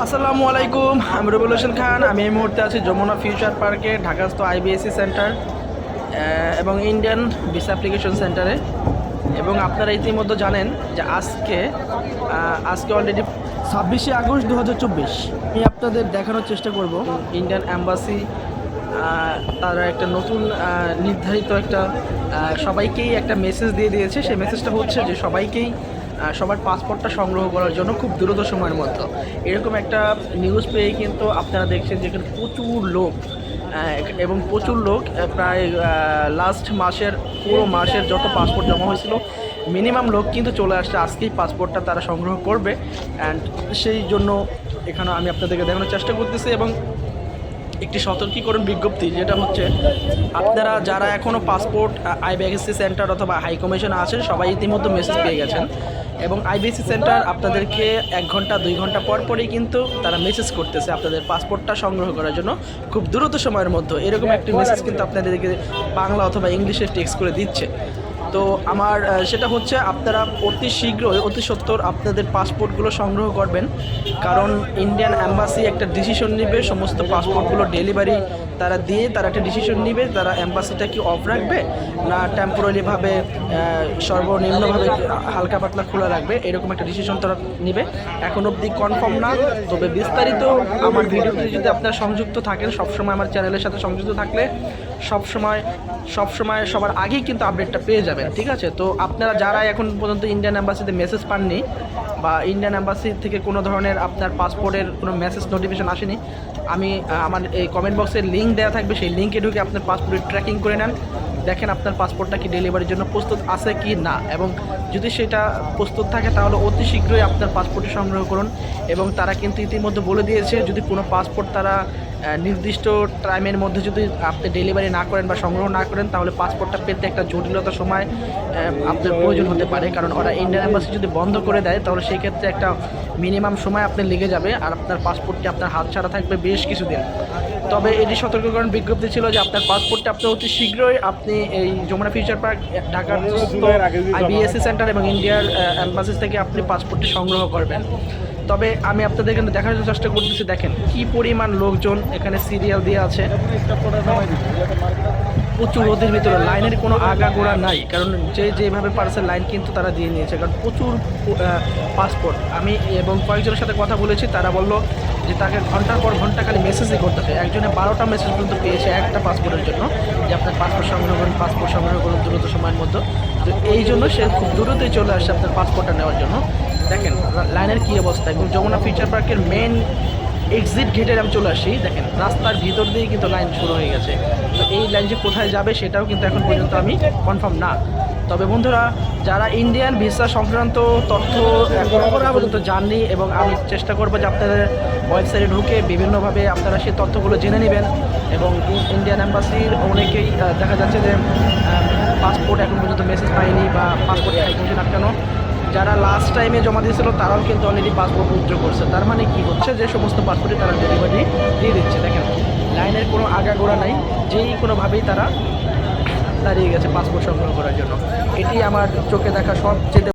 আসসালামু আলাইকুম, আমি রবিউল হোসেন খান। আমি এই মুহূর্তে আছি যমুনা ফিউচার পার্কে, ঢাকাস্থ আইবিএসসি সেন্টার এবং ইন্ডিয়ান ভিসা অ্যাপ্লিকেশন সেন্টারে। এবং আপনারা ইতিমধ্যে জানেন যে আজকে অলরেডি 26শে আগস্ট 2024। আমি আপনাদের দেখানোর চেষ্টা করব ইন্ডিয়ান অ্যাম্বাসি তারা একটা নতুন নির্ধারিত একটা সবাইকেই একটা মেসেজ দিয়ে দিয়েছে। সেই মেসেজটা হচ্ছে যে সবাইকেই সবার পাসপোর্টটা সংগ্রহ করার জন্য খুব দ্রুত সময়ের মধ্যে এরকম একটা নিউজ পেয়ে কিন্তু আপনারা দেখছেন যেখানে প্রচুর লোক এবং প্রচুর লোক প্রায় লাস্ট মাসের পুরো মাসের যত পাসপোর্ট জমা হয়েছিল মিনিমাম লোক কিন্তু চলে আসছে আজকেই পাসপোর্টটা তারা সংগ্রহ করবে। অ্যান্ড সেই জন্য এখানে আমি আপনাদেরকে দেখানোর চেষ্টা করতেছি এবং একটি সতর্কীকরণ বিজ্ঞপ্তি, যেটা হচ্ছে আপনারা যারা এখনও পাসপোর্ট আইবিএসসি সেন্টার অথবা হাই কমিশনে আছেন সবাই ইতিমধ্যে মেসেজ পেয়ে গেছেন। এবং আইবিএসসি সেন্টার আপনাদেরকে 1 ঘন্টা 2 ঘন্টা পর পরই কিন্তু তারা মেসেজ করতেছে আপনাদের পাসপোর্টটা সংগ্রহ করার জন্য খুব দ্রুত সময়ের মধ্যে এরকম একটি মেসেজ কিন্তু আপনাদেরকে বাংলা অথবা ইংলিশে টেক্সট করে দিচ্ছে। তো আমার সেটা হচ্ছে আপনারা অতি শীঘ্রই অতি সত্বর আপনাদের পাসপোর্টগুলো সংগ্রহ করবেন, কারণ ইন্ডিয়ান অ্যাম্বাসি একটা ডিসিশন নেবে সমস্ত পাসপোর্টগুলো ডেলিভারি তারা দিয়ে তারা একটা ডিসিশন নেবে তারা অ্যাম্বাসিটা কি অফ রাখবে না টেম্পোরারিভাবে সর্বনিম্নভাবে হালকা পাতলা খোলা রাখবে, এরকম একটা ডিসিশন তারা নেবে। এখন অবধি কনফার্ম না, তবে বিস্তারিত আমার ভিডিওতে যদি আপনারা সংযুক্ত থাকেন সবসময় আমার চ্যানেলের সাথে সংযুক্ত থাকলে সবসময় সবার আগেই কিন্তু আপডেটটা পেয়ে যাবেন, ঠিক আছে? তো আপনারা যারা এখন পর্যন্ত ইন্ডিয়ান অ্যাম্বাসিতে মেসেজ পাননি বা ইন্ডিয়ান অ্যাম্বাসি থেকে কোনো ধরনের আপনার পাসপোর্টের কোনো মেসেজ নোটিফিকেশন আসেনি, আমি আমার এই কমেন্ট বক্সের লিঙ্ক দেওয়া থাকবে, সেই লিঙ্কে ঢুকে আপনার পাসপোর্টের ট্র্যাকিং করে নেন, দেখেন আপনার পাসপোর্টটা কি ডেলিভারির জন্য প্রস্তুত আছে কি না। এবং যদি সেটা প্রস্তুত থাকে তাহলে অতি শীঘ্রই আপনার পাসপোর্টটি সংগ্রহ করুন। এবং তারা কিন্তু ইতিমধ্যে বলে দিয়েছে যদি কোনো পাসপোর্ট তারা নির্দিষ্ট টাইমের মধ্যে যদি আপনি ডেলিভারি না করেন বা সংগ্রহ না করেন তাহলে পাসপোর্টটা পেতে একটা জটিলতার সময় আপনার প্রয়োজন হতে পারে, কারণ ওরা ইন্ডিয়ান অ্যাম্বাসি যদি বন্ধ করে দেয় তাহলে সেই ক্ষেত্রে একটা মিনিমাম সময় আপনার লেগে যাবে আর আপনার পাসপোর্টটি আপনার হাত ছাড়া থাকবে বেশ কিছুদিন। তবে এটি সতর্কীকরণ বিজ্ঞপ্তি ছিল যে আপনার পাসপোর্টটা আপনি অতি শীঘ্রই আপনি এই যমুনা ফিউচার পার্ক ঢাকার আইবিএসসি সেন্টার এবং ইন্ডিয়ার অ্যাম্বাসি থেকে আপনি পাসপোর্টটি সংগ্রহ করবেন। তবে আমি আপনাদের এখানে দেখার চেষ্টা করতেছি, দেখেন কি পরিমাণ লোকজন এখানে সিরিয়াল দিয়ে আছে, প্রচুর রোদের ভিতরে লাইনের কোনো আগাগোড়া নাই, কারণ যেভাবে পারছে লাইন কিন্তু তারা দিয়ে নিয়েছে, কারণ প্রচুর পাসপোর্ট। আমি এবং কয়েকজনের সাথে কথা বলেছি, তারা বললো যে তাকে ঘন্টার পর ঘন্টা খালি মেসেজই করতেছে, একজনে 12টা মেসেজ পর্যন্ত পেয়েছে একটা পাসপোর্টের জন্য যে আপনার পাসপোর্ট সংগ্রহ করুন দ্রুত সময়ের মধ্যে। তো এই জন্য সে খুব দ্রুতই চলে আসছে আপনার পাসপোর্টটা নেওয়ার জন্য। দেখেন লাইনের কী অবস্থা। এবং যমুনা ফিউচার পার্কের মেন এক্সিট গেটের আমি চলে আসি, দেখেন রাস্তার ভিতর দিয়েই কিন্তু লাইন শুরু হয়ে গেছে। তো এই লাইন যে কোথায় যাবে সেটাও কিন্তু এখন পর্যন্ত আমি কনফার্ম না। তবে বন্ধুরা, যারা ইন্ডিয়ান ভিসা সংক্রান্ত তথ্য এখনও পর্যন্ত জাননি, এবং আমি চেষ্টা করবো যে আপনাদের ওয়েবসাইটে ঢুকে বিভিন্নভাবে আপনারা সেই তথ্যগুলো জেনে নেবেন। এবং ইন্ডিয়ান অ্যাম্বাসির অনেকেই দেখা যাচ্ছে যে পাসপোর্ট এখন পর্যন্ত মেসেজ পায়নি বা পাসপোর্ট হাইকমিশন আটকানো, যারা লাস্ট টাইমে জমা দিয়েছিল তারাও কিন্তু অলরেডি পাসপোর্ট উইথড্র করছে। তার মানে কি হচ্ছে যে সমস্ত পাসপোর্টই তারা ডেলিভারি দিয়ে দিচ্ছে। দেখেন লাইনের কোনো আগাগোড়া নাই, যেই কোনোভাবেই তারা দাঁড়িয়ে গেছে পাসপোর্ট সংগ্রহ করার জন্য। এটি আমার চোখে দেখা সবচেয়ে